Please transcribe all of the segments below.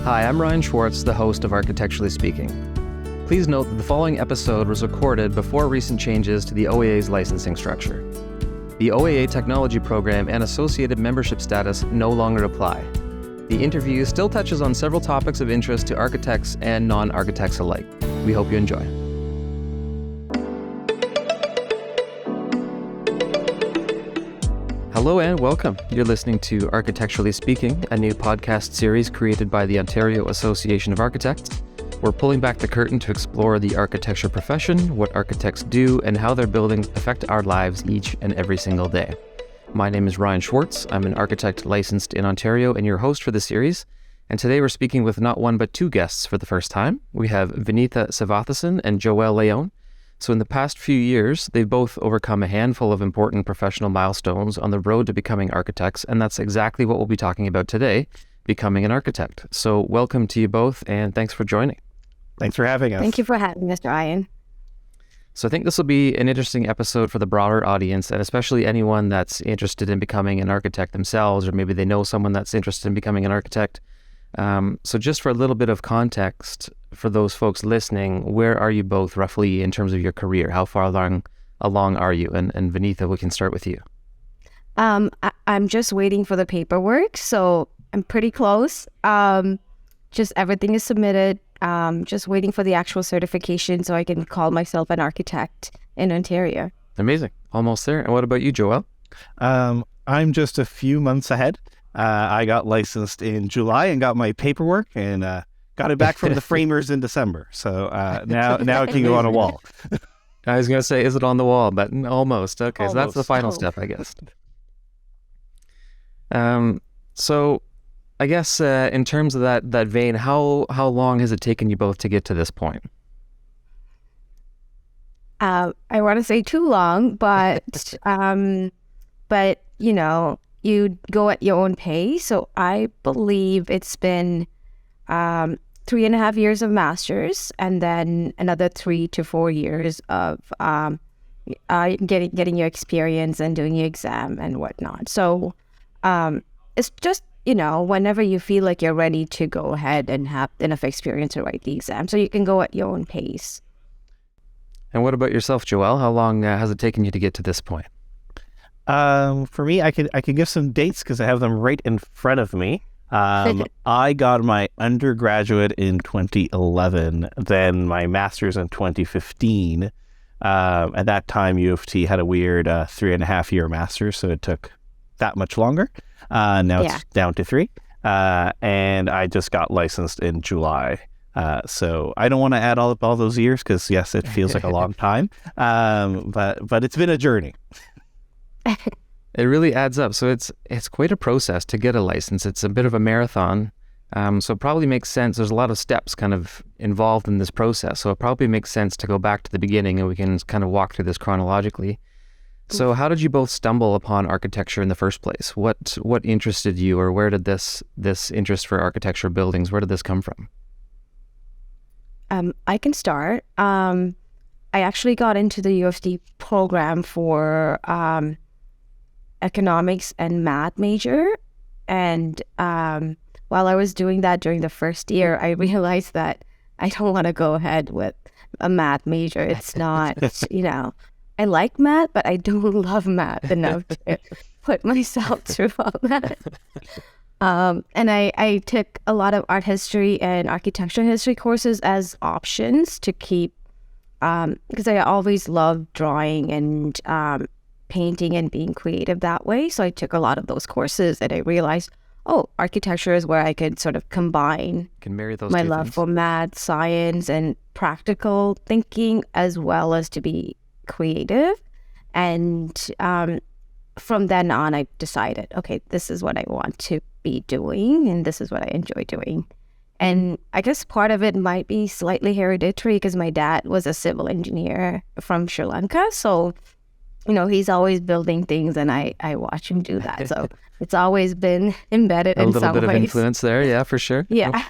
Hi, I'm Ryan Schwartz, the host of Architecturally Speaking. Please note that the following episode was recorded before recent changes to the OAA's licensing structure. The OAA technology program and associated membership status no longer apply. The interview still touches on several topics of interest to architects and non-architects alike. We hope you enjoy. Hello and welcome. You're listening to Architecturally Speaking, a new podcast series created by the Ontario Association of Architects. We're pulling back the curtain to explore the architecture profession, what architects do, and how their buildings affect our lives each and every single day. My name is Ryan Schwartz. I'm an architect licensed in Ontario and your host for the series. And today we're speaking with not one but two guests for the first time. We have Vineetha Sivathasan and Joël León. So in the past few years, they've both overcome a handful of important professional milestones on the road to becoming architects, and that's exactly what we'll be talking about today, becoming an architect. So welcome to you both, and thanks for joining. Thanks for having us. Thank you for having us, Ryan. So I think this will be an interesting episode for the broader audience, and especially anyone that's interested in becoming an architect themselves, or maybe they know someone that's interested in becoming an architect. So just for a little bit of context for those folks listening, where are you both roughly in terms of your career? How far along are you? And Vineetha, we can start with you. I'm just waiting for the paperwork, so I'm pretty close. Just everything is submitted. Just waiting for the actual certification so I can call myself an architect in Ontario. Amazing. Almost there. And what about you, Joël? I'm just a few months ahead. I got licensed in July and got my paperwork and got it back from the framers in December. So now it can go on a wall. I was going to say, is it on the wall? But almost. Okay, almost. So that's the final step, I guess. So I guess in terms of that vein, how long has it taken you both to get to this point? I want to say too long, but you know, you go at your own pace. So I believe it's been 3.5 years of master's and then another 3 to 4 years of getting your experience and doing your exam and whatnot. So it's just, you know, whenever you feel like you're ready to go ahead and have enough experience to write the exam. So you can go at your own pace. And what about yourself, Joël? How long has it taken you to get to this point? For me, I can give some dates because I have them right in front of me. I got my undergraduate in 2011, then my master's in 2015. At that time, U of T had a weird 3.5-year master's, so it took that much longer. Now it's down to 3. And I just got licensed in July. So I don't want to add all those years because, yes, it feels like a long time. But it's been a journey. It really adds up. So it's quite a process to get a license. It's a bit of a marathon. So it probably makes sense. There's a lot of steps kind of involved in this process. So it probably makes sense to go back to the beginning and we can kind of walk through this chronologically. So how did you both stumble upon architecture in the first place? What interested you, or where did this interest for architecture buildings, where did this come from? I can start. I actually got into the U of T program for economics and math major. And while I was doing that during the first year, I realized that I don't want to go ahead with a math major. It's not, you know, I like math, but I don't love math enough to put myself through all that. And I took a lot of art history and architecture history courses as options to keep, because I always loved drawing and painting and being creative that way. So I took a lot of those courses and I realized, architecture is where I could sort of combine my love for math, science, and practical thinking, as well as to be creative. And from then on, I decided, okay, this is what I want to be doing and this is what I enjoy doing. And I guess part of it might be slightly hereditary because my dad was a civil engineer from Sri Lanka. So, you know, he's always building things and I watch him do that. So it's always been embedded in some ways. A little bit of influence there, yeah, for sure. Yeah.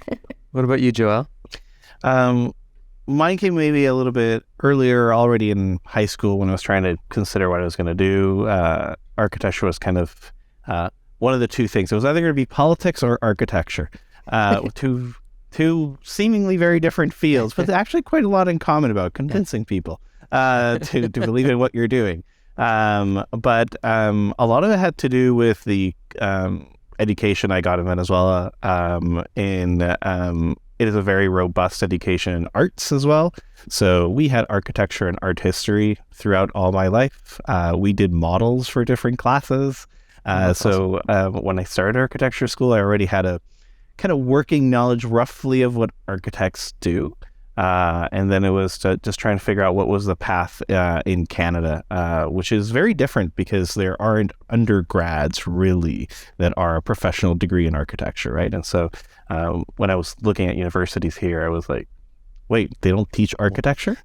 What about you, Joël? Mine came maybe a little bit earlier, already in high school when I was trying to consider what I was going to do. Architecture was kind of one of the two things. It was either going to be politics or architecture. Two two seemingly very different fields, but actually quite a lot in common about convincing people to believe in what you're doing. But a lot of it had to do with the education I got in Venezuela. It is a very robust education in arts as well. So we had architecture and art history throughout all my life. We did models for different classes. So when I started architecture school, I already had a kind of working knowledge roughly of what architects do. And then it was just trying to figure out what was the path in Canada, which is very different because there aren't undergrads really that are a professional degree in architecture, right? And so when I was looking at universities here, I was like, wait, they don't teach architecture?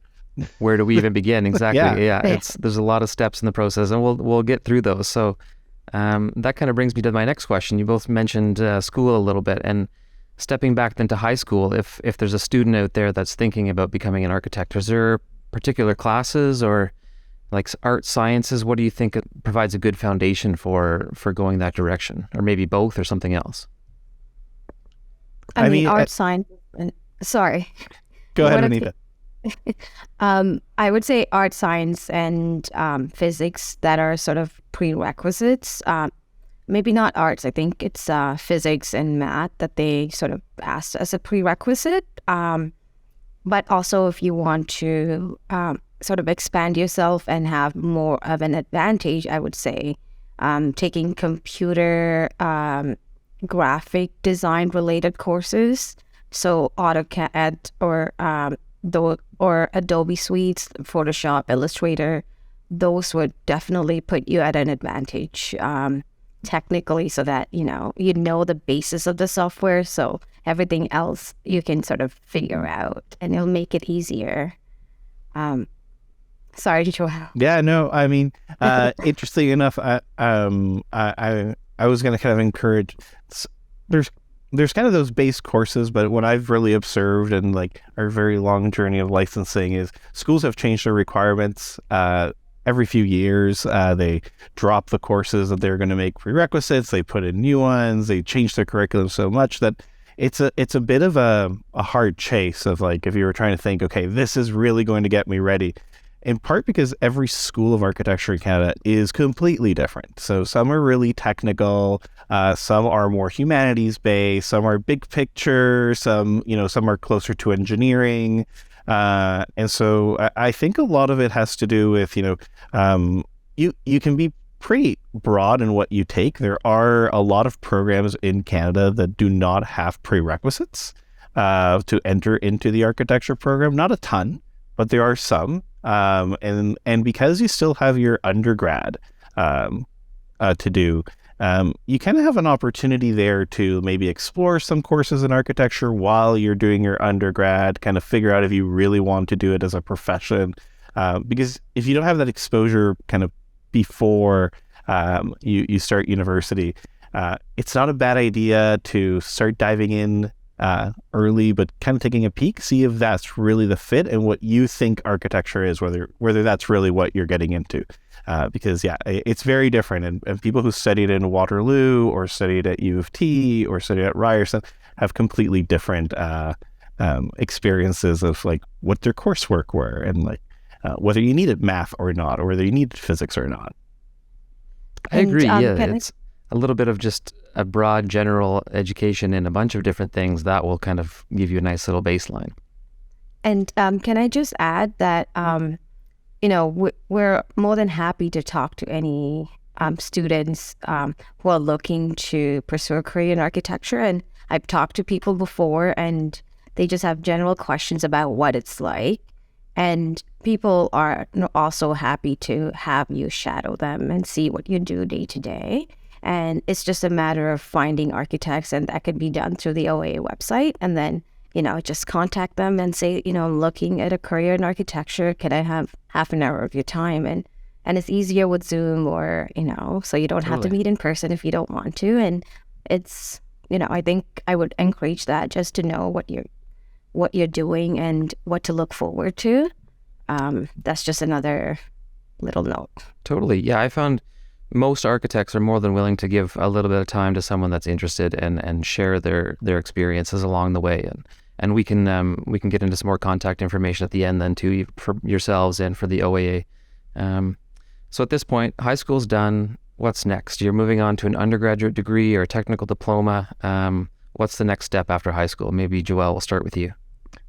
Where do we even begin? Exactly. Yeah. There's a lot of steps in the process, and we'll get through those. So that kind of brings me to my next question. You both mentioned school a little bit, and stepping back then to high school, if there's a student out there that's thinking about becoming an architect, is there particular classes or like art sciences? What do you think provides a good foundation for going that direction, or maybe both or something else? I mean art science. Sorry. Go ahead, Vineetha. I would say art science and physics that are sort of prerequisites. Maybe not arts. I think it's physics and math that they sort of asked as a prerequisite. But also if you want to sort of expand yourself and have more of an advantage, I would say taking computer graphic design related courses. So AutoCAD or Adobe Suites, Photoshop, Illustrator, those would definitely put you at an advantage technically, so that you know the basis of the software, so everything else you can sort of figure out, and it'll make it easier. Sorry, Joël. Yeah, no, I mean, interesting enough, I was going to kind of encourage. There's kind of those base courses, but what I've really observed in like our very long journey of licensing is schools have changed their requirements every few years. They drop the courses that they're going to make prerequisites. They put in new ones. They change their curriculum so much that it's a bit of a hard chase of like, if you were trying to think, okay, this is really going to get me ready. In part because every school of architecture in Canada is completely different. So some are really technical, some are more humanities based, some are big picture, some are closer to engineering. And so I think a lot of it has to do with, you can be pretty broad in what you take. There are a lot of programs in Canada that do not have prerequisites to enter into the architecture program. Not a ton, but there are some. And because you still have your undergrad to do, you kind of have an opportunity there to maybe explore some courses in architecture while you're doing your undergrad, kind of figure out if you really want to do it as a profession. Because if you don't have that exposure kind of before you start university, it's not a bad idea to start diving in early, but kind of taking a peek, see if that's really the fit and what you think architecture is, whether that's really what you're getting into. Because it's very different, and people who studied in Waterloo or studied at U of T or studied at Ryerson have completely different experiences of like what their coursework were, and like whether you needed math or not, or whether you needed physics or not. I agree. It's a little bit of just a broad general education in a bunch of different things that will kind of give you a nice little baseline. And can I just add that, we're more than happy to talk to any students who are looking to pursue a career in architecture. And I've talked to people before, and they just have general questions about what it's like. And people are also happy to have you shadow them and see what you do day to day. And it's just a matter of finding architects, and that can be done through the OA website. And then, just contact them and say, I'm looking at a career in architecture. Can I have half an hour of your time? And it's easier with Zoom or, so you don't have to meet in person if you don't want to. And it's, I think I would encourage that, just to know what you're doing and what to look forward to. That's just another little note. Totally. Yeah, I found most architects are more than willing to give a little bit of time to someone that's interested and share their experiences along the way. And we can get into some more contact information at the end then too, for yourselves and for the OAA. So at this point, high school's done. What's next? You're moving on to an undergraduate degree or a technical diploma. What's the next step after high school? Maybe Joël, we'll start with you.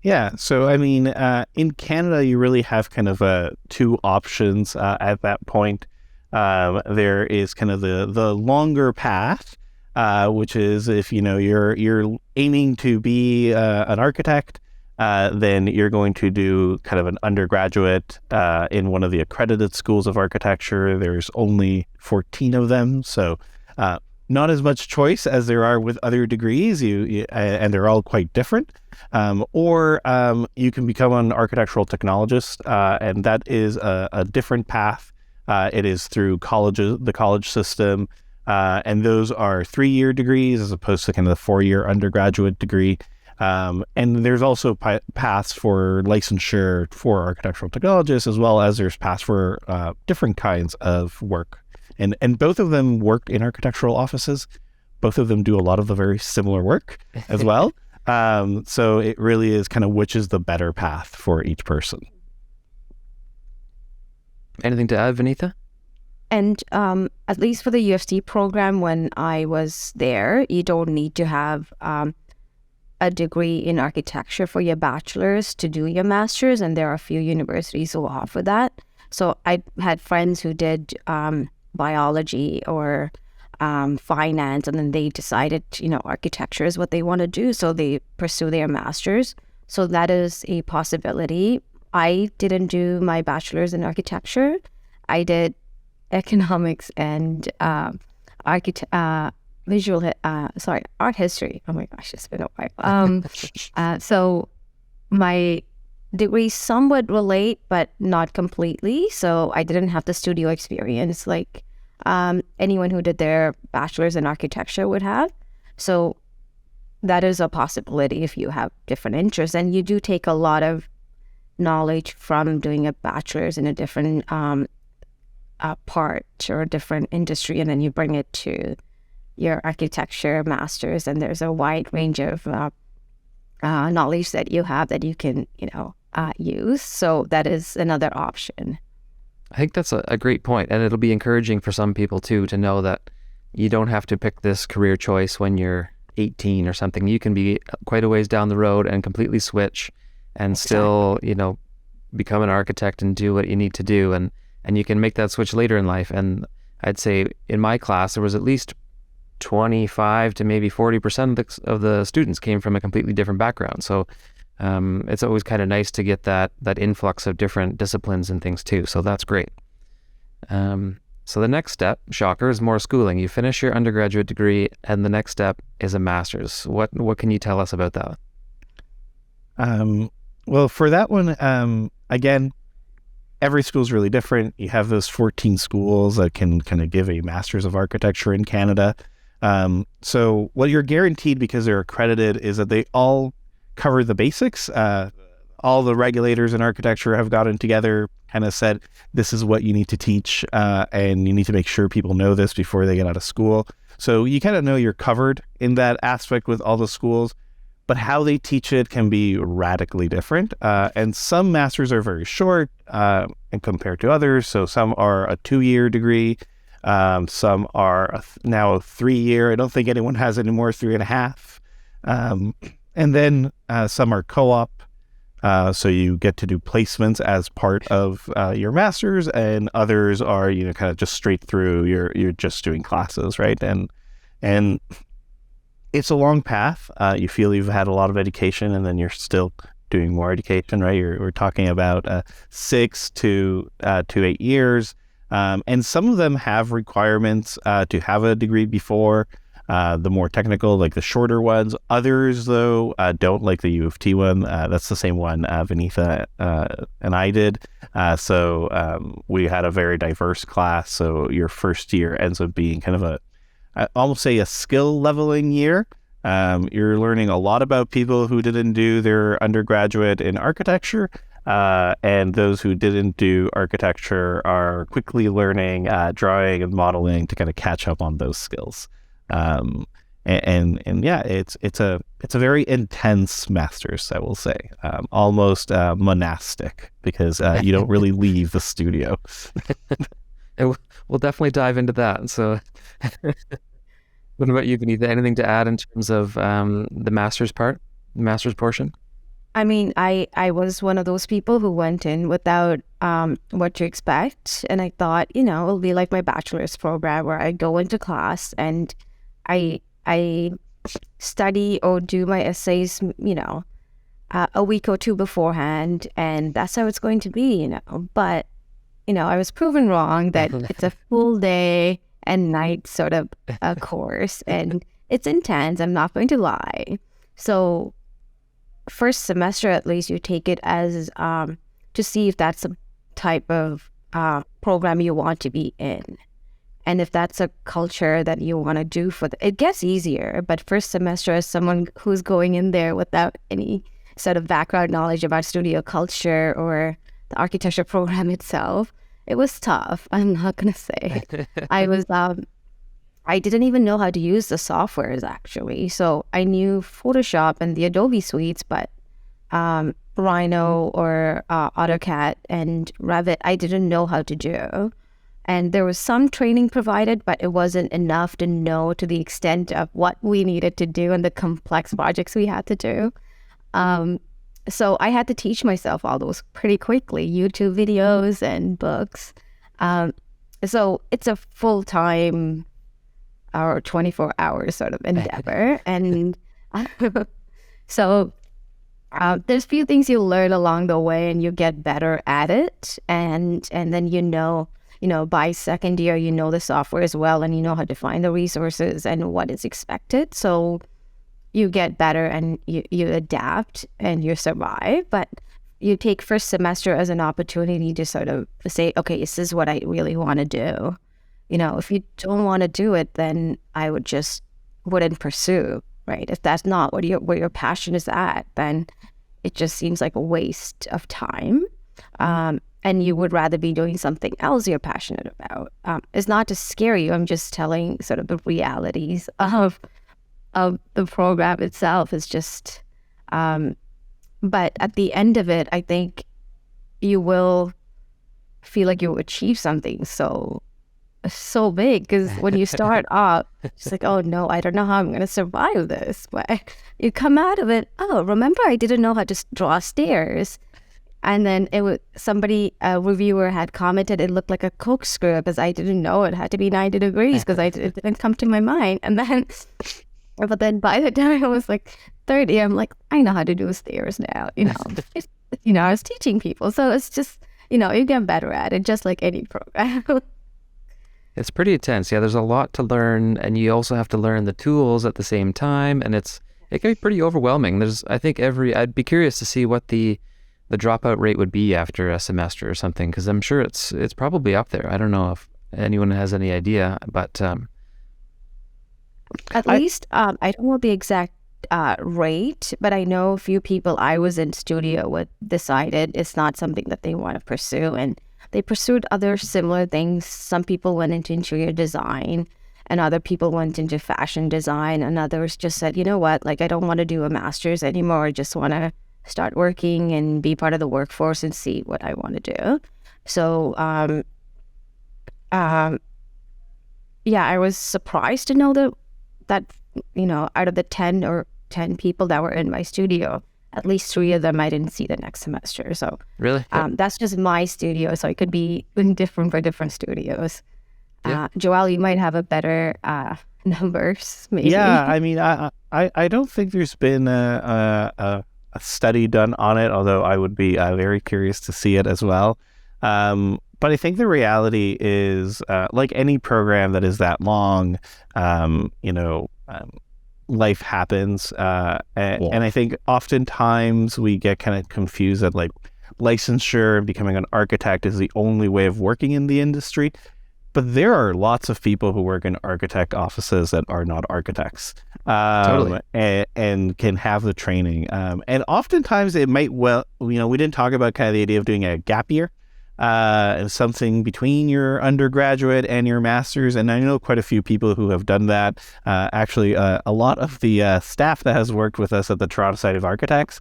Yeah. So, I mean, in Canada, you really have kind of two options at that point. There is kind of the longer path, which is if, you're aiming to be an architect, then you're going to do kind of an undergraduate in one of the accredited schools of architecture. There's only 14 of them, so not as much choice as there are with other degrees, and they're all quite different. Or you can become an architectural technologist, and that is a different path. It is through the college system, and those are 3-year degrees as opposed to kind of the 4-year undergraduate degree. And there's also paths for licensure for architectural technologists, as well as there's paths for different kinds of work. And both of them work in architectural offices. Both of them do a lot of the very similar work as well. So it really is kind of which is the better path for each person. Anything to add, Vineetha? And at least for the UFT program, when I was there, you don't need to have a degree in architecture for your bachelor's to do your master's, and there are a few universities who offer that. So I had friends who did biology or finance, and then they decided, architecture is what they want to do, so they pursue their master's. So that is a possibility. I didn't do my bachelor's in architecture. I did economics and art history. Oh my gosh, it's been a while. So my degrees somewhat relate, but not completely. So I didn't have the studio experience like anyone who did their bachelor's in architecture would have. So that is a possibility if you have different interests. And you do take a lot of knowledge from doing a bachelor's in a different part or a different industry, and then you bring it to your architecture master's, and there's a wide range of knowledge that you have that you can, use. So that is another option. I think that's a great point, and it'll be encouraging for some people too to know that you don't have to pick this career choice when you're 18 or something. You can be quite a ways down the road and completely switch and still, become an architect and do what you need to do, and you can make that switch later in life. And I'd say in my class there was at least 25 to maybe 40% of the students came from a completely different background. So it's always kind of nice to get that influx of different disciplines and things too. So that's great. So the next step, shocker, is more schooling. You finish your undergraduate degree, and the next step is a master's. What can you tell us about that? Well, for that one, again, every school is really different. You have those 14 schools that can kind of give a Master's of Architecture in Canada. So what you're guaranteed, because they're accredited, is that they all cover the basics. All the regulators in architecture have gotten together, kind of said, this is what you need to teach, and you need to make sure people know this before they get out of school. So you kind of know you're covered in that aspect with all the schools, but how they teach it can be radically different. And some masters are very short and compared to others. So some are a 2-year degree. Some are now a 3-year. I don't think anyone has any more 3.5. And then some are co-op. So you get to do placements as part of your master's, and others are, kind of just straight through. You're just doing classes, right? And it's a long path. You feel you've had a lot of education, and then you're still doing more education, right? We're talking about 6 to 8 years. And some of them have requirements to have a degree before, the more technical, like the shorter ones. Others, though, don't, like the U of T one. That's the same one Vineetha and I did. So we had a very diverse class. So your first year ends up being kind of I almost say a skill leveling year. You're learning a lot about people who didn't do their undergraduate in architecture, And those who didn't do architecture are quickly learning drawing and modeling to kind of catch up on those skills. And yeah, it's a very intense master's, I will say, almost monastic, because you don't really leave the studio. We'll definitely dive into that. So, what about you, Vineetha? Anything to add in terms of the master's portion? I mean, I was one of those people who went in without what to expect. And I thought, it'll be like my bachelor's program where I go into class and I study or do my essays, a week or two beforehand. And that's how it's going to be, But, I was proven wrong that it's a full day and night sort of a course. And it's intense. I'm not going to lie. So first semester, at least, you take it as to see if that's a type of program you want to be in, and if that's a culture that you want to do it gets easier. But first semester, as someone who's going in there without any sort of background knowledge about studio culture or the architecture program itself, it was tough. I'm not gonna say. I didn't even know how to use the softwares, actually. So I knew Photoshop and the Adobe suites, but Rhino or AutoCAD and Revit, I didn't know how to do. And there was some training provided, but it wasn't enough to know to the extent of what we needed to do and the complex projects we had to do. So I had to teach myself all those pretty quickly, YouTube videos and books. So it's a full-time or 24 hours sort of endeavor. And so there's few things you learn along the way and you get better at it. And then, by second year, the software as well, and you know how to find the resources and what is expected. So you get better and you adapt and you survive. But you take first semester as an opportunity to sort of say, okay, this is what I really want to do. If you don't want to do it, then I wouldn't pursue, right? If that's not where your passion is at, then it just seems like a waste of time. And you would rather be doing something else you're passionate about. It's not to scare you. I'm just telling sort of the realities of the program itself. It's just, but at the end of it, I think you will feel like you achieve something so big, because when you start off, it's like, oh no, I don't know how I'm going to survive this. But you come out of it, oh, remember I didn't know how to draw stairs. And then a reviewer had commented it looked like a corkscrew because I didn't know it had to be 90 degrees because it didn't come to my mind. But then by the time I was like 30, I'm like, I know how to do stairs now, I was teaching people. So it's just, you get better at it, just like any program. It's pretty intense. Yeah, there's a lot to learn, and you also have to learn the tools at the same time, and it can be pretty overwhelming. I'd be curious to see what the dropout rate would be after a semester or something, because I'm sure it's probably up there. I don't know if anyone has any idea, but at least I don't know the exact rate, but I know a few people I was in studio with decided it's not something that they want to pursue, and they pursued other similar things. Some people went into interior design, and other people went into fashion design, and others just said, you know what, like I don't want to do a master's anymore. I just want to start working and be part of the workforce and see what I want to do. So, yeah, I was surprised to know that out of the 10 people that were in my studio, at least 3 of them I didn't see the next semester. So really, that's just my studio. So it could be different for different studios. Yeah. Joël, you might have a better numbers, maybe. Yeah, I mean, I don't think there's been a study done on it, although I would be very curious to see it as well. But I think the reality is, like any program that is that long, life happens. And I think oftentimes we get kind of confused that like licensure and becoming an architect is the only way of working in the industry. But there are lots of people who work in architect offices that are not architects, Totally. and can have the training. And oftentimes it might, we didn't talk about kind of the idea of doing a gap year, something between your undergraduate and your master's. And I know quite a few people who have done that. Actually, a lot of the staff that has worked with us at the Toronto Society of Architects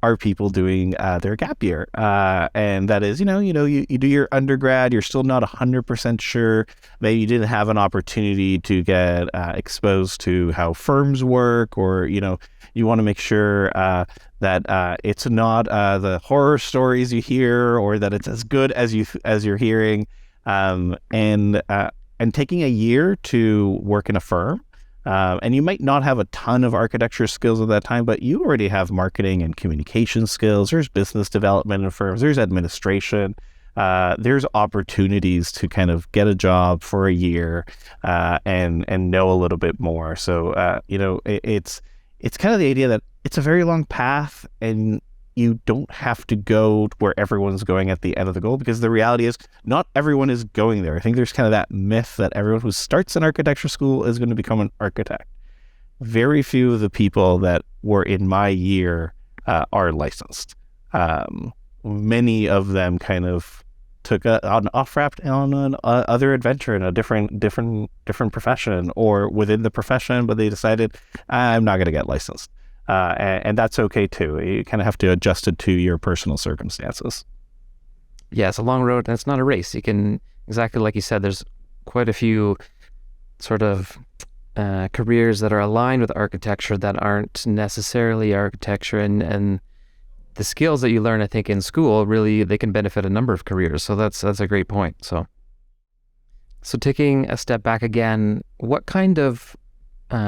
are people doing their gap year. And that is, you do your undergrad, you're still not 100% sure. Maybe you didn't have an opportunity to get exposed to how firms work, or, you want to make sure that it's not the horror stories you hear, or that it's as good as you're hearing. And taking a year to work in a firm. And you might not have a ton of architecture skills at that time, but you already have marketing and communication skills. There's business development in firms. There's administration. There's opportunities to kind of get a job for a year and know a little bit more. So, it's kind of the idea that it's a very long path, and you don't have to go where everyone's going at the end of the goal, because the reality is not everyone is going there. I think there's kind of that myth that everyone who starts an architecture school is going to become an architect. Very few of the people that were in my year are licensed. Many of them kind of took an off-ramp on an other adventure in a different profession, or within the profession, but they decided, I'm not going to get licensed. And that's okay too. You kind of have to adjust it to your personal circumstances. Yeah, it's a long road, and it's not a race. You can, exactly like you said, there's quite a few sort of careers that are aligned with architecture that aren't necessarily architecture, and the skills that you learn, I think, in school, really, they can benefit a number of careers. So that's a great point. So taking a step back again, what kind of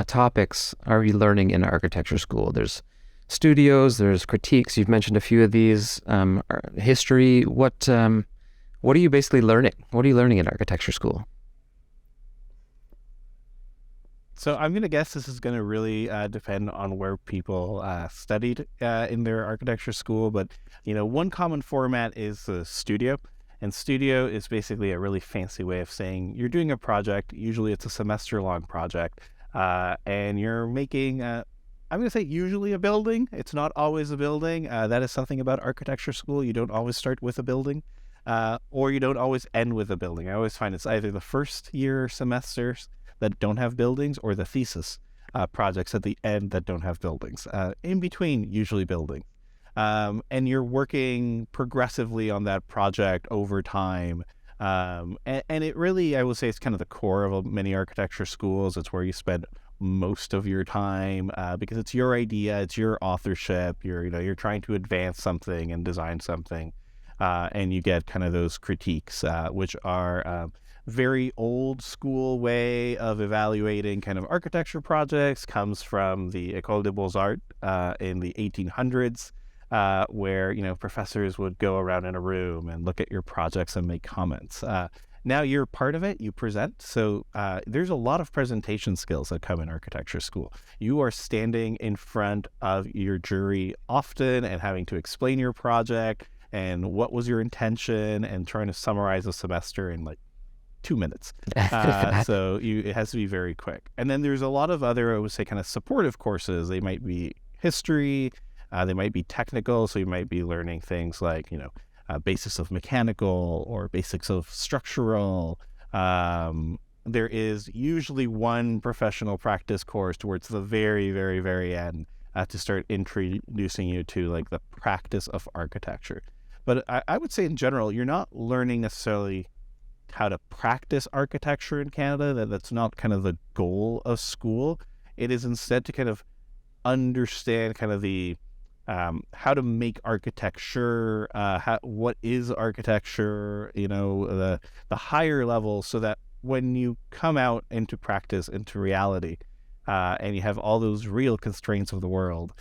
topics are you learning in architecture school? There's studios, there's critiques. You've mentioned a few of these. History. What are you basically learning? What are you learning in architecture school? So I'm going to guess this is going to really depend on where people studied in their architecture school. But, one common format is the studio. And studio is basically a really fancy way of saying you're doing a project. Usually it's a semester-long project. And you're making, I'm going to say usually a building. It's not always a building. That is something about architecture school. You don't always start with a building, or you don't always end with a building. I always find it's either the first year semesters that don't have buildings, or the thesis projects at the end that don't have buildings. In between, usually building. And you're working progressively on that project over time. And it really, I would say, it's kind of the core of many architecture schools. It's where you spend most of your time because it's your idea, it's your authorship. You're trying to advance something and design something, and you get kind of those critiques, which are very old school way of evaluating kind of architecture projects. Comes from the École des Beaux-Arts in the 1800s. Where professors would go around in a room and look at your projects and make comments. Now you're part of it, you present. So there's a lot of presentation skills that come in architecture school. You are standing in front of your jury often and having to explain your project and what was your intention, and trying to summarize a semester in like 2 minutes. So it has to be very quick. And then there's a lot of other, I would say, kind of supportive courses. They might be history. They might be technical, so you might be learning things like, basics of mechanical or basics of structural. There is usually one professional practice course towards the very, very, very end to start introducing you to like the practice of architecture. But I would say in general, you're not learning necessarily how to practice architecture in Canada. That's not kind of the goal of school. It is instead to kind of understand kind of the how to make architecture, what is architecture, the higher level, so that when you come out into practice, into reality, and you have all those real constraints of the world,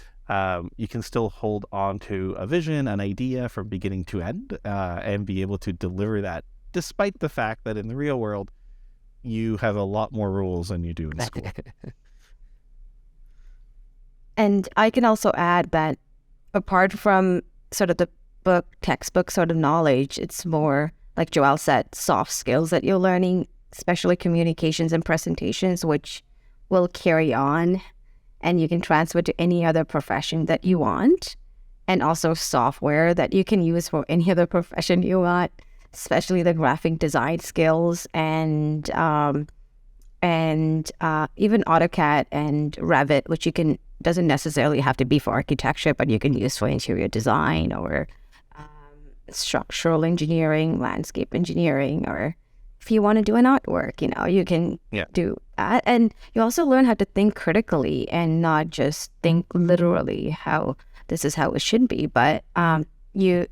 you can still hold on to a vision, an idea from beginning to end, and be able to deliver that, despite the fact that in the real world, you have a lot more rules than you do in school. And I can also add that apart from sort of the textbook sort of knowledge, it's more, like Joël said, soft skills that you're learning. especially communications and presentations, which will carry on and you can transfer to any other profession that you want. And also software that you can use for any other profession you want, especially the graphic design skills and even AutoCAD and Revit, which doesn't necessarily have to be for architecture, but you can use for interior design or structural engineering, landscape engineering, or if you want to do an artwork, you can do that. And you also learn how to think critically and not just think literally how this is how it should be, but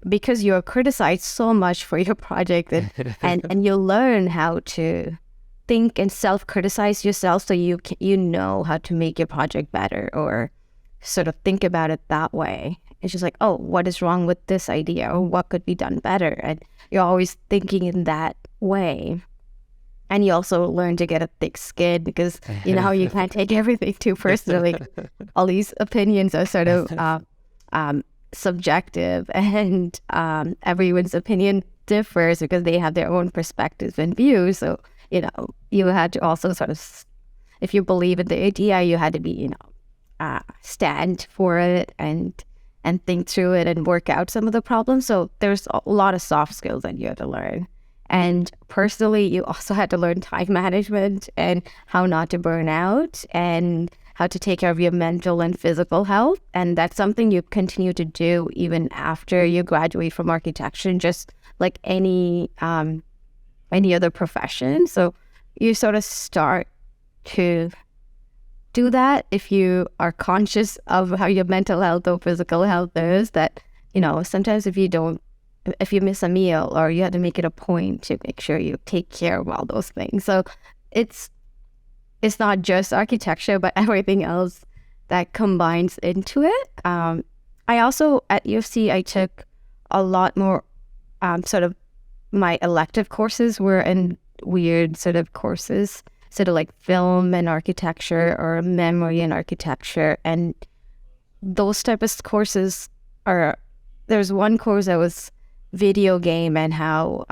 because you're criticized so much for your project and you learn how to think and self-criticize yourself, so you know how to make your project better or sort of think about it that way. It's just like, oh, what is wrong with this idea, or what could be done better? And you're always thinking in that way. And you also learn to get a thick skin because you can't take everything too personally. All these opinions are sort of subjective, and everyone's opinion differs because they have their own perspectives and views. So you had to also sort of, if you believe in the idea, you had to be stand for it and think through it and work out some of the problems. So there's a lot of soft skills that you had to learn. And personally, you also had to learn time management and how not to burn out and how to take care of your mental and physical health. And that's something you continue to do even after you graduate from architecture, just like any other profession. So you sort of start to do that if you are conscious of how your mental health or physical health is, that, sometimes if you miss a meal, or you have to make it a point to make sure you take care of all those things. So it's not just architecture, but everything else that combines into it. I also, at U of C, I took a lot more sort of, my elective courses were in weird sort of courses, sort of like film and architecture or memory and architecture. And those type of courses there's one course that was video game and how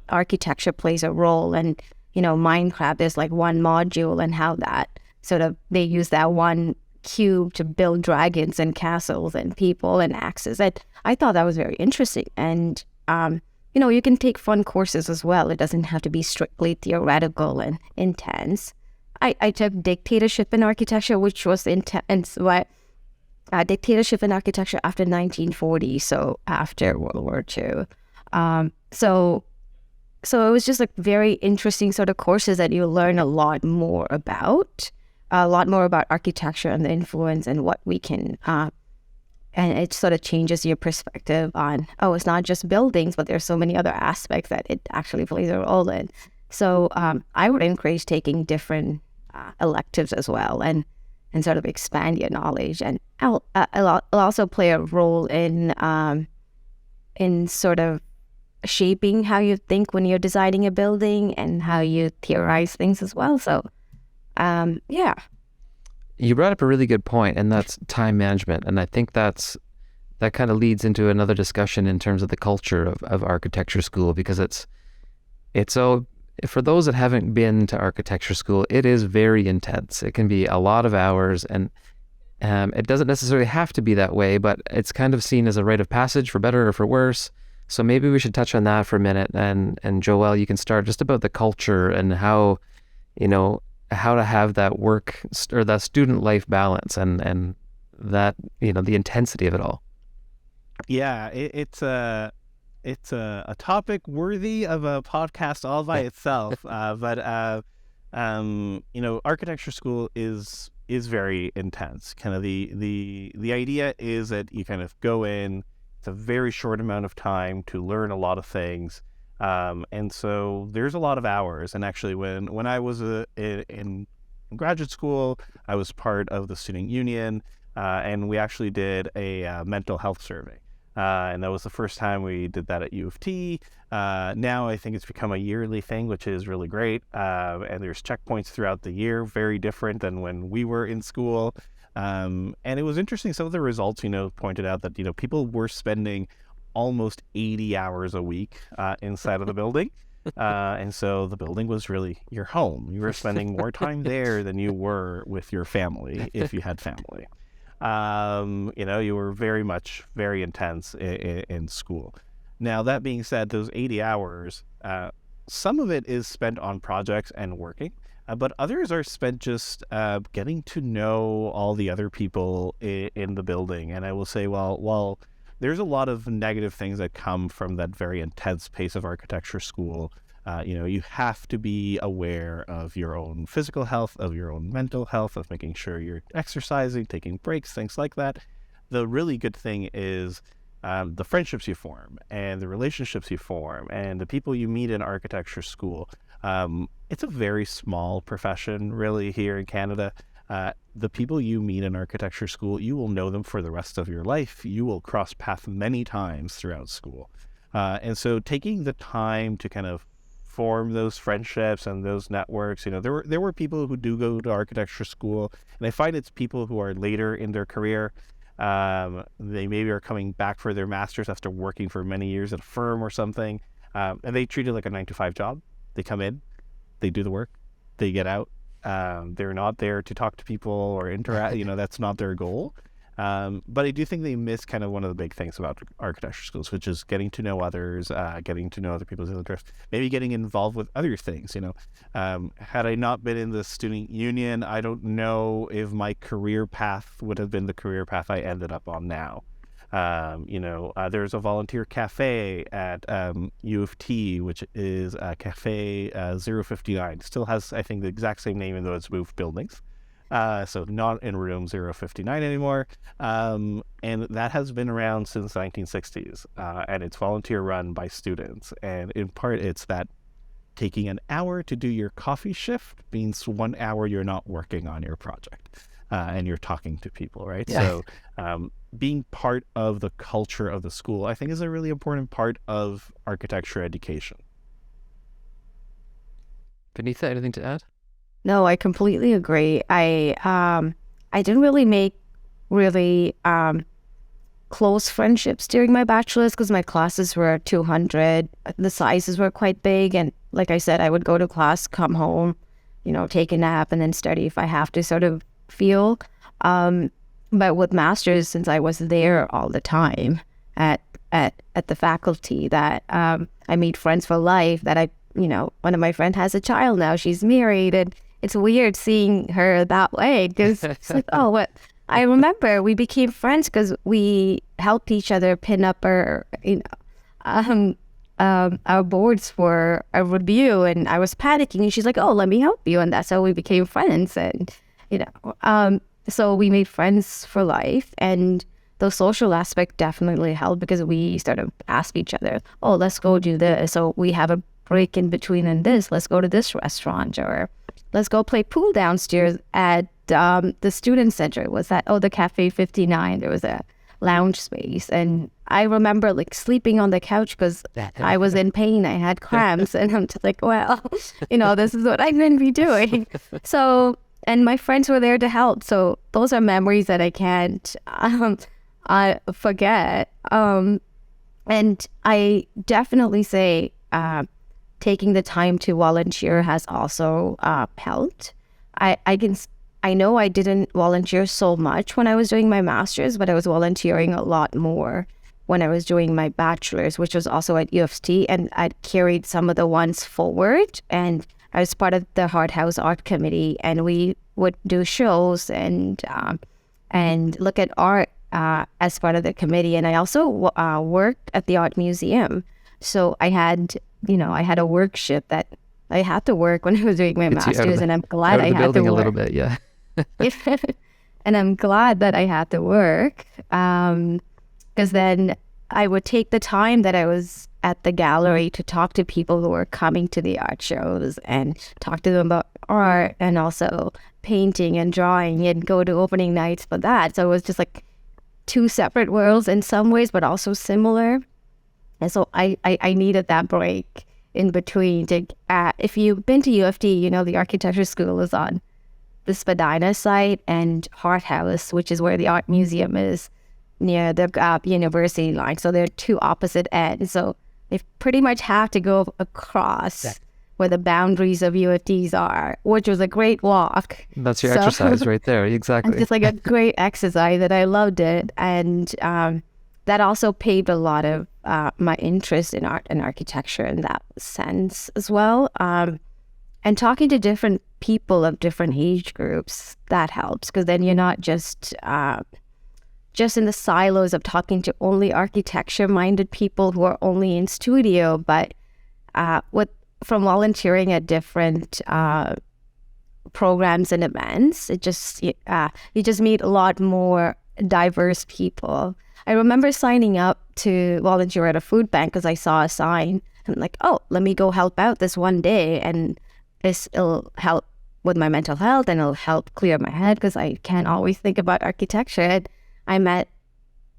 architecture plays a role. And Minecraft is like one module, and how that sort of, they use that one cube to build dragons and castles and people and axes. I thought that was very interesting. And, you can take fun courses as well. It doesn't have to be strictly theoretical and intense. I took dictatorship in architecture, which was intense, but dictatorship in architecture after 1940, so after World War II. So it was just like very interesting sort of courses that you learn a lot more about architecture and the influence and what we can, and it sort of changes your perspective on, it's not just buildings, but there's so many other aspects that it actually plays a role in. So I would encourage taking different electives as well, and sort of expand your knowledge. And it'll also play a role in sort of shaping how you think when you're designing a building and how you theorize things as well. So, yeah. You brought up a really good point, and that's time management. And I think that kind of leads into another discussion in terms of the culture of architecture school, because it's so, for those that haven't been to architecture school, it is very intense. It can be a lot of hours, and it doesn't necessarily have to be that way, but it's kind of seen as a rite of passage, for better or for worse. So maybe we should touch on that for a minute. And Joël, you can start just about the culture and how to have that work or that student life balance and that, the intensity of it all. Yeah, it's a topic worthy of a podcast all by itself. But architecture school is very intense. Kind of the idea is that you kind of go in. It's a very short amount of time to learn a lot of things, and so there's a lot of hours. And actually, when I was in graduate school, I was part of the student union, and we actually did a mental health survey. And that was the first time we did that at U of T. Now I think it's become a yearly thing, which is really great. And there's checkpoints throughout the year, very different than when we were in school. And it was interesting. Some of the results, pointed out that, people were spending almost 80 hours a week inside of the building. And so the building was really your home. You were spending more time there than you were with your family, if you had family. You were very intense in school. Now, that being said, those 80 hours, some of it is spent on projects and working, but others are spent just getting to know all the other people in the building. And I will say, while there's a lot of negative things that come from that very intense pace of architecture school, you have to be aware of your own physical health, of your own mental health, of making sure you're exercising, taking breaks, things like that. The really good thing is the friendships you form and the relationships you form and the people you meet in architecture school. It's a very small profession, really, here in Canada. The people you meet in architecture school, you will know them for the rest of your life. You will cross paths many times throughout school. And so taking the time to kind of form those friendships and those networks, there were people who do go to architecture school, and I find it's people who are later in their career. They maybe are coming back for their master's after working for many years at a firm or something, and they treat it like a 9-to-5 job. They come in, they do the work, they get out. They're not there to talk to people or interact. That's not their goal. But I do think they miss kind of one of the big things about architecture schools, which is getting to know others, getting to know other people's interests, maybe getting involved with other things. Had I not been in the student union, I don't know if my career path would have been the career path I ended up on now. There's a volunteer cafe at U of T, which is Cafe 059. Still has, I think, the exact same name, even though it's moved buildings. So not in room 059 anymore. And that has been around since the 1960s. And it's volunteer run by students. And in part, it's that taking an hour to do your coffee shift means 1 hour you're not working on your project. And you're talking to people, right? Yeah. So being part of the culture of the school, I think, is a really important part of architecture education. Vineetha, anything to add? No, I completely agree. I didn't really make close friendships during my bachelor's because my classes were 200. The sizes were quite big, and like I said, I would go to class, come home, take a nap, and then study if I have to, sort of feel. But with master's, since I was there all the time at the faculty, that I made friends for life. That one of my friends has a child now. She's married, and it's weird seeing her that way because it's like, oh, what? I remember we became friends because we helped each other pin up our boards for a review, and I was panicking, and she's like, oh, let me help you, and that's how we became friends. And so we made friends for life, and the social aspect definitely helped because we started asking each other, oh, let's go do this. So we have a break in between and this. Let's go to this restaurant, or let's go play pool downstairs at the student center. It was the Cafe 59. There was a lounge space. And I remember sleeping on the couch because I was in pain. I had cramps, and I'm just like, well, this is what I'm going to be doing. So, and my friends were there to help. So those are memories that I can't forget. And I definitely say taking the time to volunteer has also helped. I know I didn't volunteer so much when I was doing my master's, but I was volunteering a lot more when I was doing my bachelor's, which was also at U of T, and I carried some of the ones forward. And I was part of the Hard House Art Committee, and we would do shows and look at art as part of the committee. And I also worked at the Art Museum. So I had a work shift that I had to work when I was doing my master's, and I'm glad I had to work. A little bit, yeah. And I'm glad that I had to work because then I would take the time that I was at the gallery to talk to people who were coming to the art shows and talk to them about art and also painting and drawing and go to opening nights for that. So it was just like two separate worlds in some ways, but also similar. And so I needed that break in between. If you've been to U of T, the architecture school is on the Spadina site, and Hart House, which is where the art museum is, near the university line. So they're two opposite ends. So they pretty much have to go across where the boundaries of UFTs are, which was a great walk. That's your exercise right there. Exactly. And it's like a great exercise that I loved it. And that also paved a lot of my interest in art and architecture in that sense as well. And talking to different people of different age groups, that helps, because then you're not just in the silos of talking to only architecture-minded people who are only in studio, but from volunteering at different programs and events, you just meet a lot more diverse people. I remember signing up to volunteer at a food bank because I saw a sign. I'm like, oh, let me go help out this one day, and it'll help with my mental health, and it'll help clear my head because I can't always think about architecture. And I met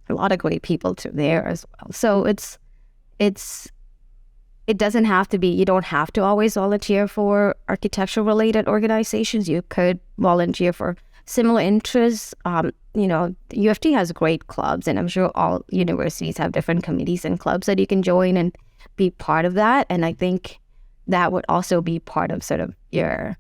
a lot of great people there as well. So it doesn't have to be, you don't have to always volunteer for architecture related organizations. You could volunteer for similar interests. UFT has great clubs, and I'm sure all universities have different committees and clubs that you can join and be part of that. And I think that would also be part of sort of your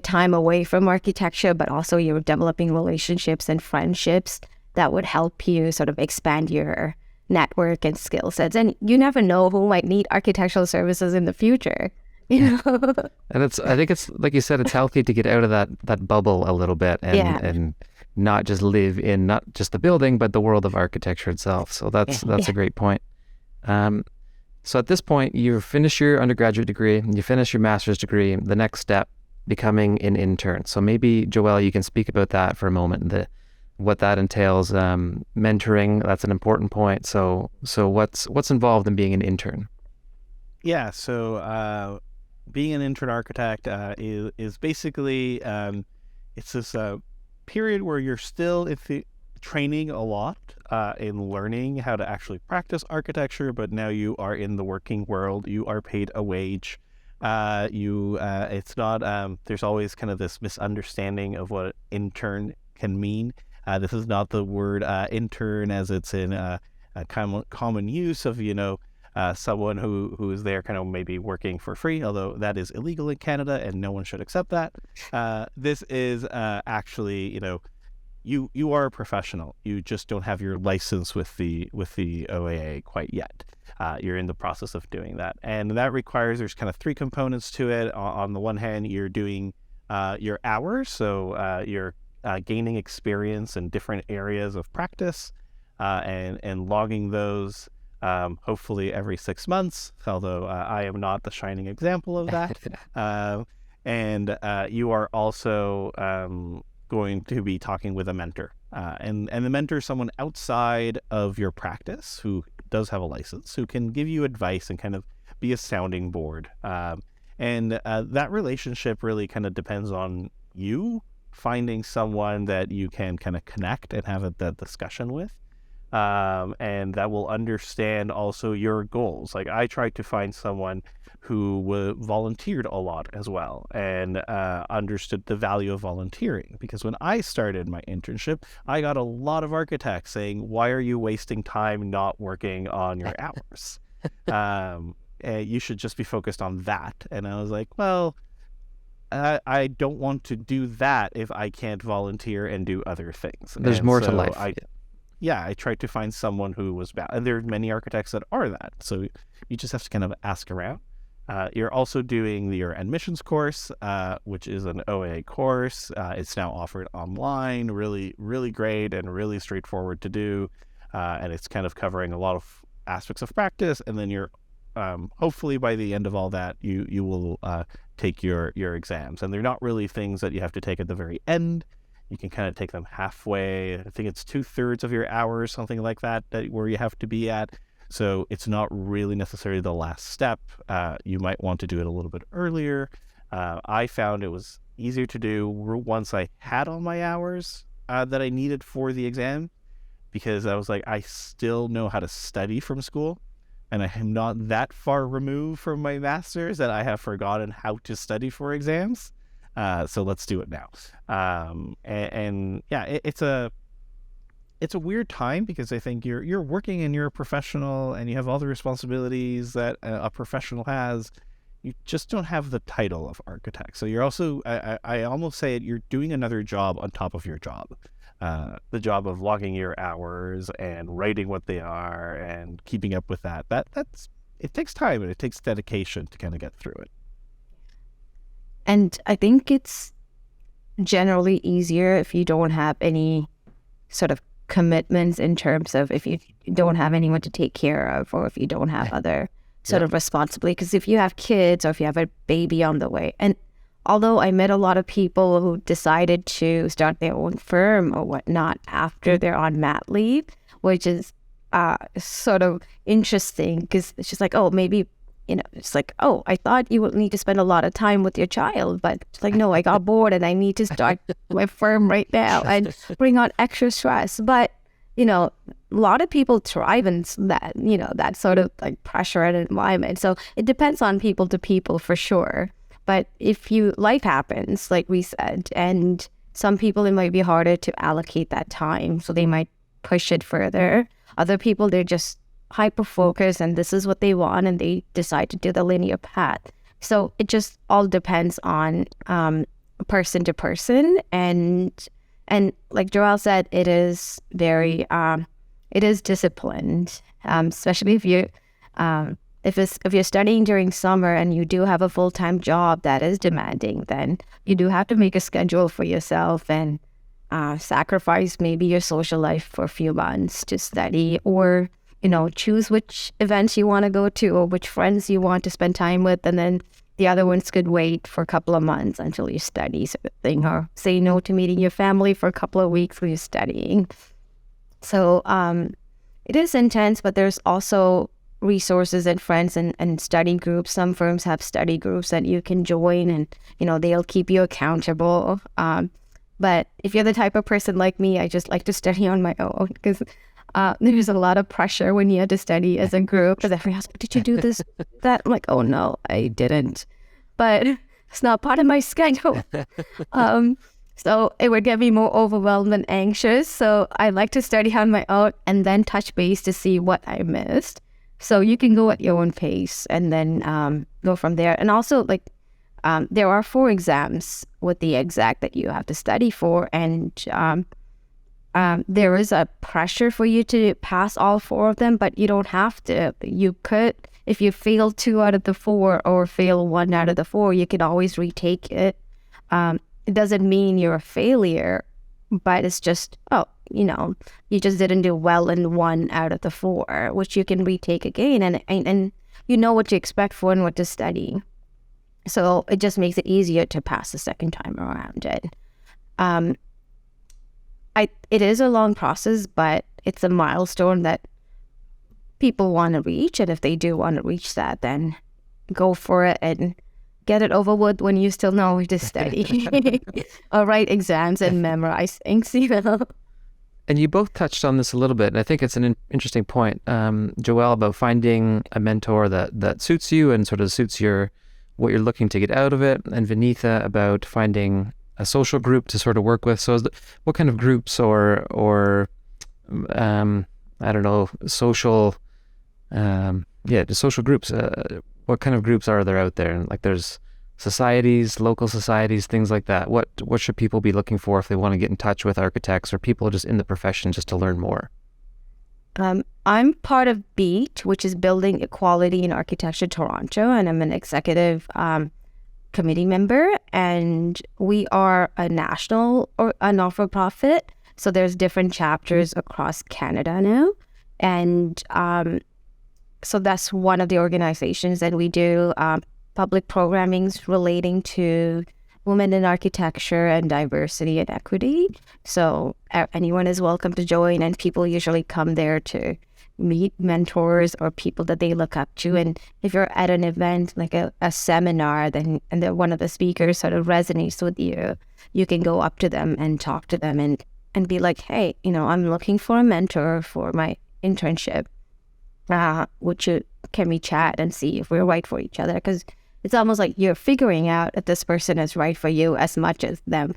time away from architecture, but also you're developing relationships and friendships that would help you sort of expand your network and skill sets. And you never know who might need architectural services in the future, And I think it's like you said, it's healthy to get out of that bubble a little bit and not just live in not just the building, but the world of architecture itself. So that's a great point. So at this point, you finish your undergraduate degree, you finish your master's degree, the next step, becoming an intern. So maybe, Joël, you can speak about that for a moment, what that entails. Mentoring, that's an important point. So what's involved in being an intern? Yeah, so being an intern architect is basically, it's this period where you're still training a lot in learning how to actually practice architecture, but now you are in the working world. You are paid a wage. It's not, there's always kind of this misunderstanding of what intern can mean. This is not the word intern as it's in a common use of, someone who is there kind of maybe working for free, although that is illegal in Canada and no one should accept that. This is actually, you are a professional. You just don't have your license with the OAA quite yet. You're in the process of doing that. And that requires, there's kind of three components to it. On the one hand, you're doing your hours. So you're gaining experience in different areas of practice and logging those hopefully every 6 months, although I am not the shining example of that. And you are also going to be talking with a mentor. And the mentor is someone outside of your practice who does have a license, who can give you advice and kind of be a sounding board. And that relationship really kind of depends on you finding someone that you can kind of connect and have that discussion with. And that will understand also your goals. Like I tried to find someone who volunteered a lot as well and understood the value of volunteering. Because when I started my internship, I got a lot of architects saying, why are you wasting time not working on your hours? You should just be focused on that. And I was like, well, I don't want to do that if I can't volunteer and do other things. There's more to life. I tried to find someone who was and there are many architects that are that. So you just have to kind of ask around. You're also doing your admissions course, which is an OA course. It's now offered online, really, really great and really straightforward to do. And it's kind of covering a lot of aspects of practice. And then you're hopefully by the end of all that, you will take your exams. And they're not really things that you have to take at the very end. You can kind of take them halfway. I think it's 2/3 of your hours, something like that where you have to be at. So it's not really necessarily the last step. You might want to do it a little bit earlier. I found it was easier to do once I had all my hours that I needed for the exam, because I was like, I still know how to study from school. And I am not that far removed from my master's that I have forgotten how to study for exams. So let's do it now. It's it's a weird time because I think you're working and you're a professional and you have all the responsibilities that a professional has. You just don't have the title of architect. So you're also, I almost say it, you're doing another job on top of your job. The job of logging your hours and writing what they are and keeping up with that. It takes time and it takes dedication to kind of get through it. And I think it's generally easier if you don't have any sort of commitments in terms of if you don't have anyone to take care of, or if you don't have other sort of responsibility. Because if you have kids or if you have a baby on the way, and although I met a lot of people who decided to start their own firm or whatnot after they're on mat leave, which is sort of interesting because it's just like, oh, maybe, it's like, oh, I thought you would need to spend a lot of time with your child, but it's like, no, I got bored and I need to start my firm right now and bring on extra stress. But, a lot of people thrive in that, that sort of like pressure and environment. So it depends on people to people for sure. But if life happens, like we said, and some people, it might be harder to allocate that time. So they might push it further. Other people, they're just hyper-focused and this is what they want and they decide to do the linear path. So it just all depends on person to person. And like Joël said, it is very, it is disciplined, especially if you're studying during summer and you do have a full-time job that is demanding, then you do have to make a schedule for yourself and sacrifice maybe your social life for a few months to study, or, choose which events you want to go to or which friends you want to spend time with. And then the other ones could wait for a couple of months until you study sort of thing, or say no to meeting your family for a couple of weeks when you're studying. So it is intense, but there's also resources and friends and study groups. Some firms have study groups that you can join and, they'll keep you accountable. But if you're the type of person like me, I just like to study on my own because there's a lot of pressure when you have to study as a group. Because everyone's like, did you do this, that? I'm like, oh no, I didn't. But it's not part of my schedule. So it would get me more overwhelmed and anxious. So I like to study on my own and then touch base to see what I missed. So you can go at your own pace and then go from there. And also, like, there are 4 exams with the exec that you have to study for. And there is a pressure for you to pass all 4 of them, but you don't have to. You could, if you fail 2 out of the 4 or fail 1 out of the 4, you can always retake it. It doesn't mean you're a failure, but it's just, you just didn't do well in 1 out of the 4, which you can retake again, and you know what to expect for and what to study. So it just makes it easier to pass the second time around it. It is a long process, but it's a milestone that people want to reach, and if they do want to reach that, then go for it and get it over with when you still know where to study or write exams and memorize things, And you both touched on this a little bit, and I think it's an interesting point, Joël, about finding a mentor that suits you and sort of suits what you're looking to get out of it, and Vineetha about finding a social group to sort of work with. So what kind of groups or I don't know, social, the social groups, what kind of groups are there out there? Like there's societies, local societies, things like that. What should people be looking for if they want to get in touch with architects or people just in the profession just to learn more? I'm part of BEAT, which is Building Equality in Architecture Toronto, and I'm an executive committee member, and we are a national or a not-for-profit. So there's different chapters across Canada now, and so that's one of the organizations that we do public programmings relating to women in architecture and diversity and equity. So anyone is welcome to join, and people usually come there to meet mentors or people that they look up to. And if you're at an event like a seminar, then one of the speakers sort of resonates with you, you can go up to them and talk to them and be like, hey, I'm looking for a mentor for my internship. Can we chat and see if we're right for each other? Because it's almost like you're figuring out if this person is right for you as much as them,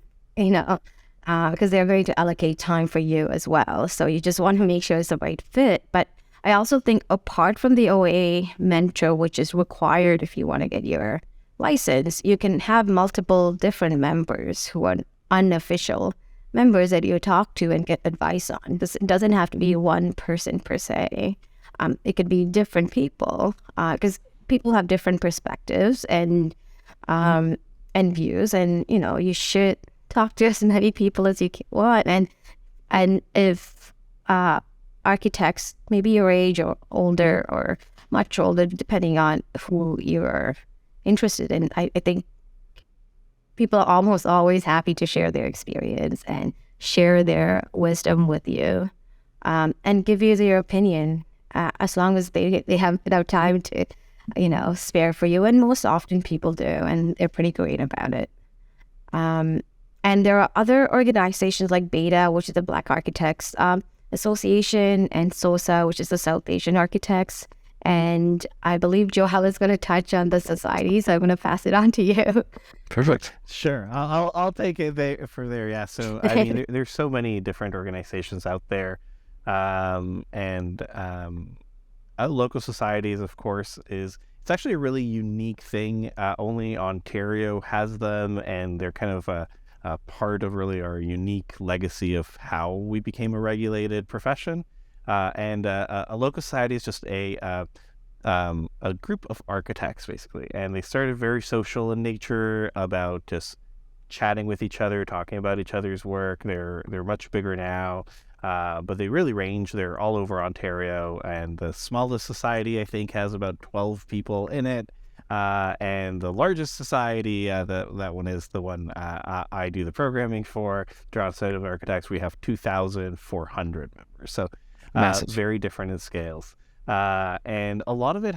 because they're going to allocate time for you as well. So you just want to make sure it's the right fit. But I also think apart from the OA mentor, which is required if you want to get your license, you can have multiple different members who are unofficial members that you talk to and get advice on. It doesn't have to be one person per se. It could be different people because people have different perspectives and views, and you should talk to as many people as you want. And if architects, maybe your age or older or much older, depending on who you're interested in, I think people are almost always happy to share their experience and share their wisdom with you, and give you their opinion, as long as they have enough time to, spare for you. And most often people do, and they're pretty great about it. And there are other organizations like BETA, which is the Black Architects Association, and SOSA, which is the South Asian Architects. And I believe Joël is going to touch on the society, so I'm going to pass it on to you. Perfect. Sure, I'll take it there. Yeah. So I mean, there's so many different organizations out there, and local societies, of course, it's actually a really unique thing. Only Ontario has them, and they're kind of a part of really our unique legacy of how we became a regulated profession. And a local society is just a group of architects, basically, and they started very social in nature, about just chatting with each other, talking about each other's work. They're much bigger now, but they really range. They're all over Ontario, and the smallest society, I think, has about 12 people in it. And the largest society, that one is the one I do the programming for, Toronto Institute of Architects. We have 2,400 members, so very different in scales. And a lot of it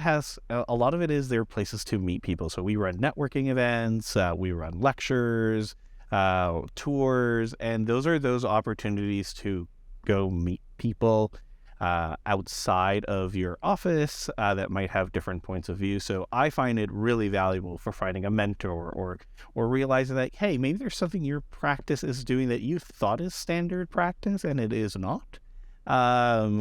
is there are places to meet people. So we run networking events, we run lectures, tours, and those are those opportunities to go meet people outside of your office that might have different points of view. So I find it really valuable for finding a mentor or realizing that, hey, maybe there's something your practice is doing that you thought is standard practice and it is not.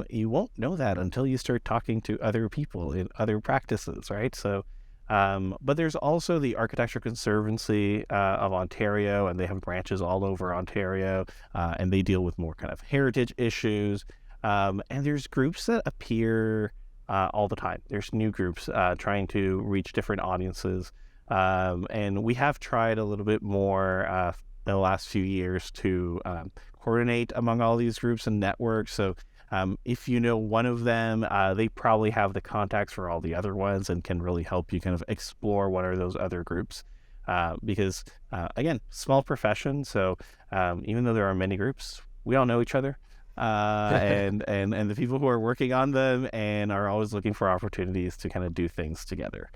You won't know that until you start talking to other people in other practices, right? So, but there's also the Architecture Conservancy of Ontario, and they have branches all over Ontario, and they deal with more kind of heritage issues. And there's groups that appear all the time. There's new groups trying to reach different audiences. And we have tried a little bit more in the last few years to coordinate among all these groups and networks. So if you know one of them, they probably have the contacts for all the other ones and can really help you kind of explore what are those other groups. Because again, small profession. So even though there are many groups, we all know each other. And the people who are working on them and are always looking for opportunities to kind of do things together.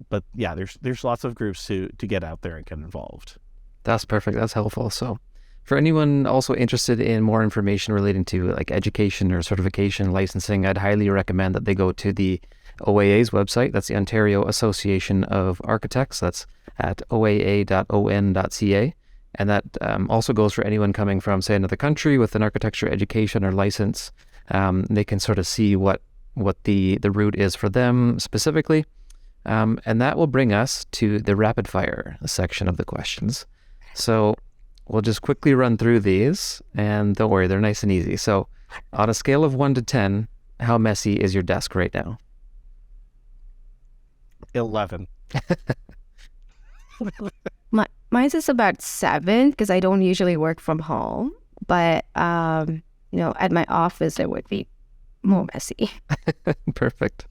But yeah, there's lots of groups to get out there and get involved. That's perfect. That's helpful. So for anyone also interested in more information relating to like education or certification licensing, I'd highly recommend that they go to the OAA's website. That's the Ontario Association of Architects. That's at oaa.on.ca. And that also goes for anyone coming from, say, another country with an architecture education or license. They can sort of see what the route is for them specifically. And that will bring us to the rapid fire section of the questions. So we'll just quickly run through these, and don't worry, they're nice and easy. So on a scale of 1 to 10, how messy is your desk right now? 11. Mine's is about 7 because I don't usually work from home. But, at my office, it would be more messy. Perfect.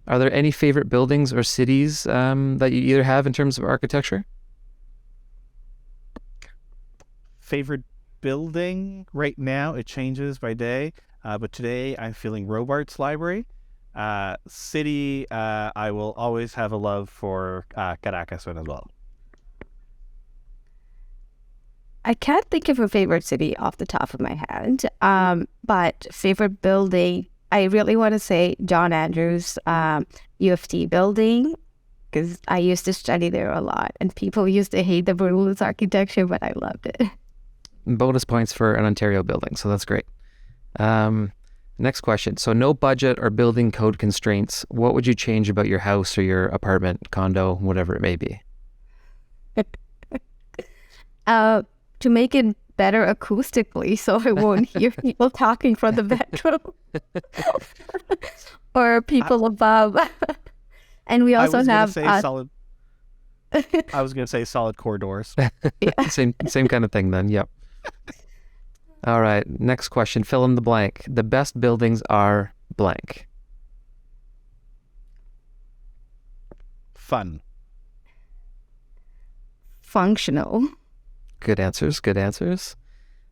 Are there any favorite buildings or cities that you either have in terms of architecture? Favorite building right now, it changes by day. But today I'm feeling Robarts Library. City, I will always have a love for Caracas as well. I can't think of a favorite city off the top of my head. But favorite building, I really want to say John Andrews U of T building, because I used to study there a lot, and people used to hate the brutalist architecture, but I loved it. bonus points for an Ontario building, so that's great. Next question. So no budget or building code constraints. What would you change about your house or your apartment, condo, whatever it may be? To make it better acoustically, so I won't hear people talking from the bedroom or people above. And we also have solid. I was going to say solid core doors. Yeah. Same kind of thing then. Yep. All right. Next question. Fill in the blank. The best buildings are blank. Fun. Functional. Good answers.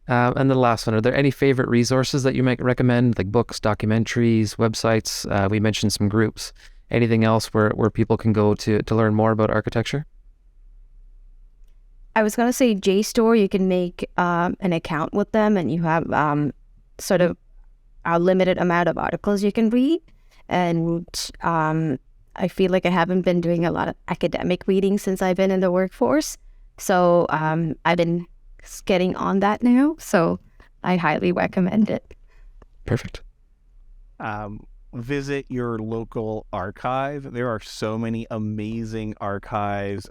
And the last one, are there any favorite resources that you might recommend, like books, documentaries, websites? We mentioned some groups. Anything else where people can go to learn more about architecture? I was going to say JSTOR, you can make an account with them and you have sort of a limited amount of articles you can read. And I feel like I haven't been doing a lot of academic reading since I've been in the workforce. So I've been getting on that now. So I highly recommend it. Perfect. Visit your local archive. There are so many amazing archives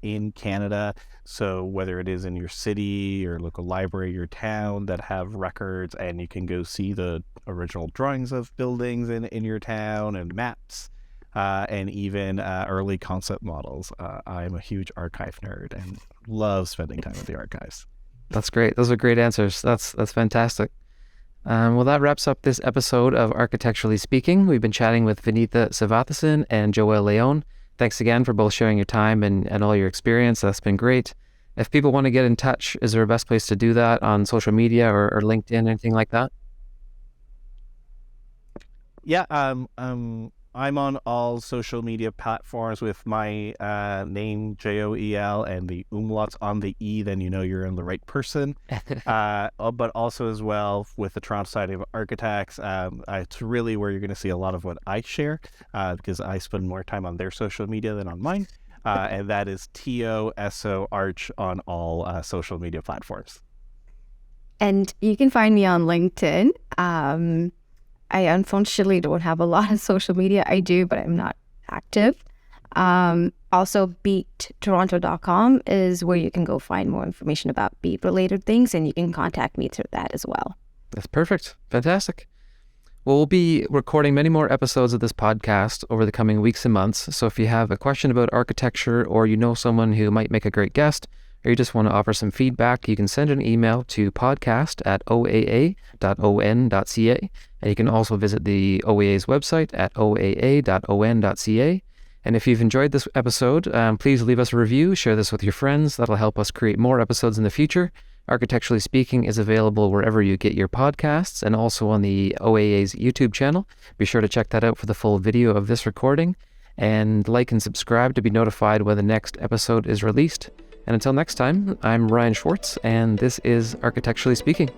in Canada. So whether it is in your city, your local library, your town that have records, and you can go see the original drawings of buildings in your town and maps. And even early concept models. I'm a huge archive nerd and love spending time with the archives. That's great. Those are great answers. That's fantastic. Well, that wraps up this episode of Architecturally Speaking. We've been chatting with Vineetha Sivathasan and Joël León. Thanks again for both sharing your time and all your experience. That's been great. If people want to get in touch, is there a best place to do that on social media or LinkedIn, anything like that? Yeah, I'm on all social media platforms with my name, Joel, and the umlauts on the E, then you know you're in the right person. But also as well with the Toronto Society of Architects, it's really where you're going to see a lot of what I share because I spend more time on their social media than on mine. And that is TOSO Arch on all social media platforms. And you can find me on LinkedIn. I unfortunately don't have a lot of social media. I do, but I'm not active. Also, beattoronto.com is where you can go find more information about beat-related things, and you can contact me through that as well. That's perfect. Fantastic. Well, we'll be recording many more episodes of this podcast over the coming weeks and months. So if you have a question about architecture or you know someone who might make a great guest, or you just want to offer some feedback, you can send an email to podcast@oaa.on.ca. And you can also visit the OAA's website at oaa.on.ca. And if you've enjoyed this episode, please leave us a review, share this with your friends. That'll help us create more episodes in the future. Architecturally Speaking is available wherever you get your podcasts and also on the OAA's YouTube channel. Be sure to check that out for the full video of this recording. And like and subscribe to be notified when the next episode is released. And until next time, I'm Ryan Schwartz, and this is Architecturally Speaking.